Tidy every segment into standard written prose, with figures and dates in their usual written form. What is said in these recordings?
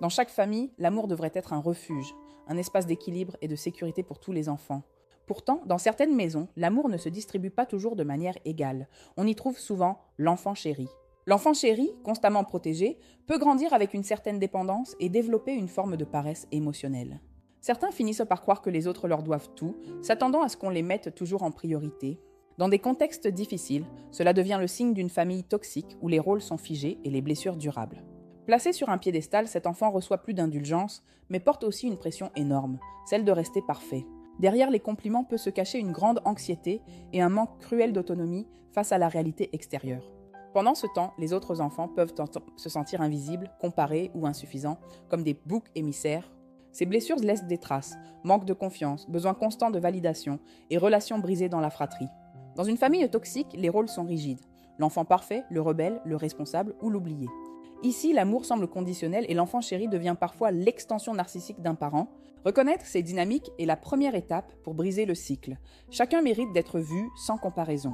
Dans chaque famille, l'amour devrait être un refuge, un espace d'équilibre et de sécurité pour tous les enfants. Pourtant, dans certaines maisons, l'amour ne se distribue pas toujours de manière égale. On y trouve souvent l'enfant chéri. L'enfant chéri, constamment protégé, peut grandir avec une certaine dépendance et développer une forme de paresse émotionnelle. Certains finissent par croire que les autres leur doivent tout, s'attendant à ce qu'on les mette toujours en priorité. Dans des contextes difficiles, cela devient le signe d'une famille toxique où les rôles sont figés et les blessures durables. Placé sur un piédestal, cet enfant reçoit plus d'indulgence, mais porte aussi une pression énorme, celle de rester parfait. Derrière les compliments peut se cacher une grande anxiété et un manque cruel d'autonomie face à la réalité extérieure. Pendant ce temps, les autres enfants peuvent se sentir invisibles, comparés ou insuffisants, comme des boucs émissaires. Ces blessures laissent des traces, manque de confiance, besoin constant de validation et relations brisées dans la fratrie. Dans une famille toxique, les rôles sont rigides. L'enfant parfait, le rebelle, le responsable ou l'oublié. Ici, l'amour semble conditionnel et l'enfant chéri devient parfois l'extension narcissique d'un parent. Reconnaître ces dynamiques est la première étape pour briser le cycle. Chacun mérite d'être vu sans comparaison.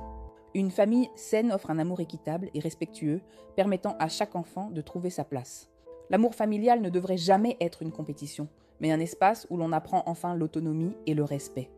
Une famille saine offre un amour équitable et respectueux, permettant à chaque enfant de trouver sa place. L'amour familial ne devrait jamais être une compétition, mais un espace où l'on apprend enfin l'autonomie et le respect.